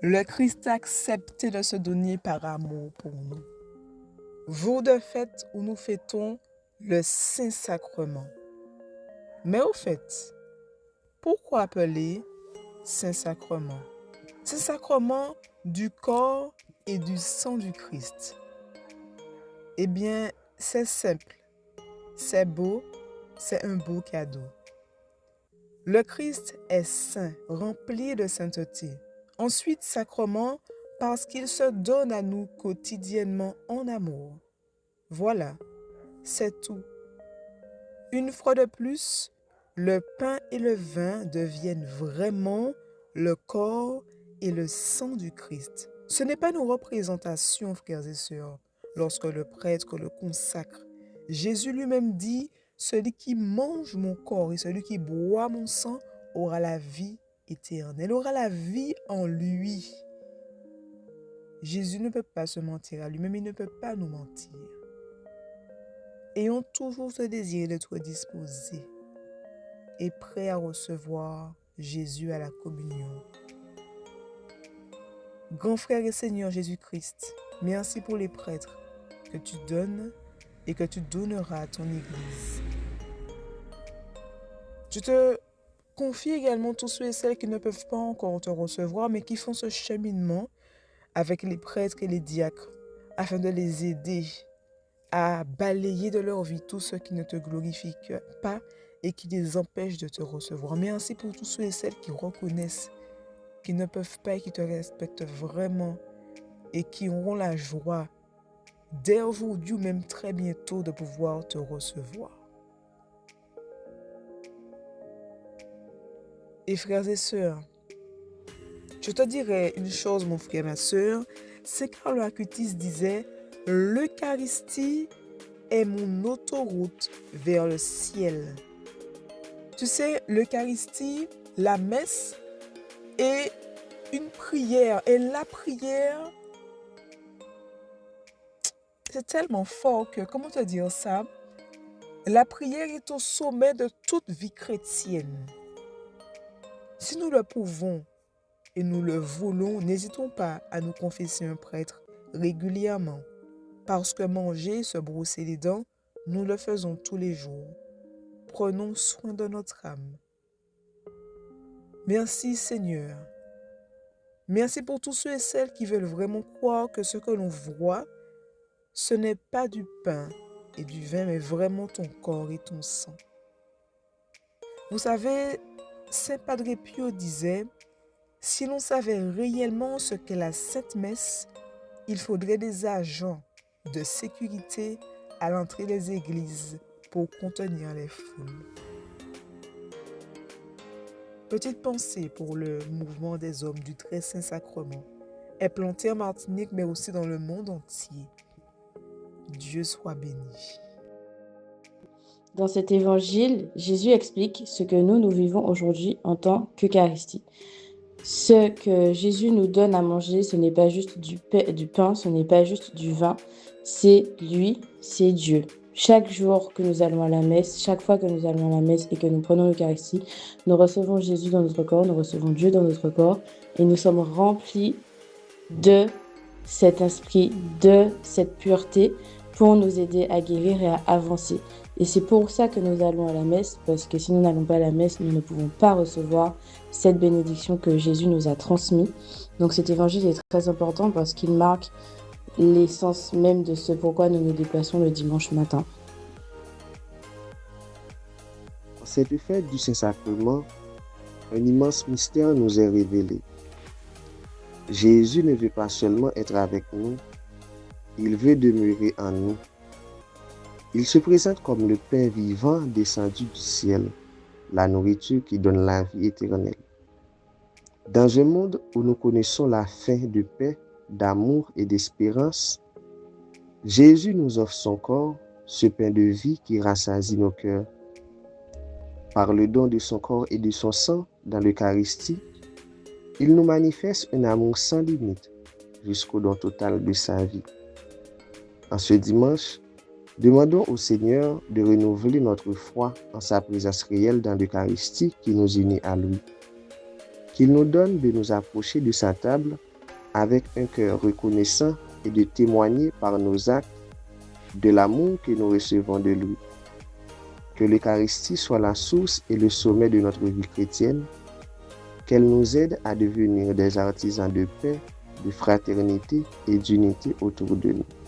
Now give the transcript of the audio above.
Le Christ a accepté de se donner par amour pour nous. Jour de fête où nous fêtons le Saint-Sacrement. Mais au fait, pourquoi appeler Saint-Sacrement? Saint-Sacrement du corps et du sang du Christ. Eh bien, c'est simple, c'est beau, c'est un beau cadeau. Le Christ est saint, rempli de sainteté. Ensuite, sacrement, parce qu'il se donne à nous quotidiennement en amour. Voilà, c'est tout. Une fois de plus, le pain et le vin deviennent vraiment le corps et le sang du Christ. Ce n'est pas nos représentations, frères et sœurs, lorsque le prêtre le consacre. Jésus lui-même dit, « Celui qui mange mon corps et celui qui boit mon sang aura la vie éternelle, aura la vie en lui. » Jésus ne peut pas se mentir à lui-même, il ne peut pas nous mentir. Ayons toujours ce désir d'être disposés et prêts à recevoir Jésus à la communion. Grand frère et Seigneur Jésus-Christ, merci pour les prêtres que tu donnes et que tu donneras à ton Église. Je te confie également tous ceux et celles qui ne peuvent pas encore te recevoir, mais qui font ce cheminement avec les prêtres et les diacres, afin de les aider à balayer de leur vie tout ce qui ne te glorifie pas et qui les empêche de te recevoir. Merci pour tous ceux et celles qui reconnaissent, qui ne peuvent pas et qui te respectent vraiment et qui auront la joie dès aujourd'hui ou même très bientôt de pouvoir te recevoir. Et frères et sœurs, je te dirais une chose, mon frère, ma sœur, c'est Carlo Acutis disait « L'Eucharistie est mon autoroute vers le ciel ». Tu sais, l'Eucharistie, la messe est une prière. Et la prière, c'est tellement fort que, comment te dire ça? La prière est au sommet de toute vie chrétienne. Si nous le pouvons et nous le voulons, n'hésitons pas à nous confesser un prêtre régulièrement. Parce que manger, se brosser les dents, nous le faisons tous les jours. Prenons soin de notre âme. Merci Seigneur. Merci pour tous ceux et celles qui veulent vraiment croire que ce que l'on voit, ce n'est pas du pain et du vin, mais vraiment ton corps et ton sang. Vous savez, Saint Padre Pio disait, si l'on savait réellement ce qu'est la Sainte Messe, il faudrait des agents de sécurité à l'entrée des églises pour contenir les foules. Petite pensée pour le mouvement des hommes du Très Saint Sacrement, implanté en Martinique mais aussi dans le monde entier. Dieu soit béni. Dans cet évangile, Jésus explique ce que nous vivons aujourd'hui en tant qu'Eucharistie. Ce que Jésus nous donne à manger, ce n'est pas juste du pain, ce n'est pas juste du vin, c'est lui, c'est Dieu. Chaque jour que nous allons à la messe, chaque fois que nous allons à la messe et que nous prenons l'Eucharistie, nous recevons Jésus dans notre corps, nous recevons Dieu dans notre corps et nous sommes remplis de cet esprit, de cette pureté pour nous aider à guérir et à avancer. Et c'est pour ça que nous allons à la messe, parce que si nous n'allons pas à la messe, nous ne pouvons pas recevoir cette bénédiction que Jésus nous a transmise. Donc cet évangile est très important parce qu'il marque l'essence même de ce pourquoi nous nous déplaçons le dimanche matin. En cette fête du Saint-Sacrement, un immense mystère nous est révélé. Jésus ne veut pas seulement être avec nous, il veut demeurer en nous. Il se présente comme le pain vivant descendu du ciel, la nourriture qui donne la vie éternelle. Dans un monde où nous connaissons la faim de paix, d'amour et d'espérance, Jésus nous offre son corps, ce pain de vie qui rassasie nos cœurs. Par le don de son corps et de son sang dans l'Eucharistie, il nous manifeste un amour sans limite jusqu'au don total de sa vie. En ce dimanche, demandons au Seigneur de renouveler notre foi en sa présence réelle dans l'Eucharistie qui nous unit à lui. qu'il nous donne de nous approcher de sa table avec un cœur reconnaissant et de témoigner par nos actes de l'amour que nous recevons de lui. Que l'Eucharistie soit la source et le sommet de notre vie chrétienne, qu'elle nous aide à devenir des artisans de paix, de fraternité et d'unité autour de nous.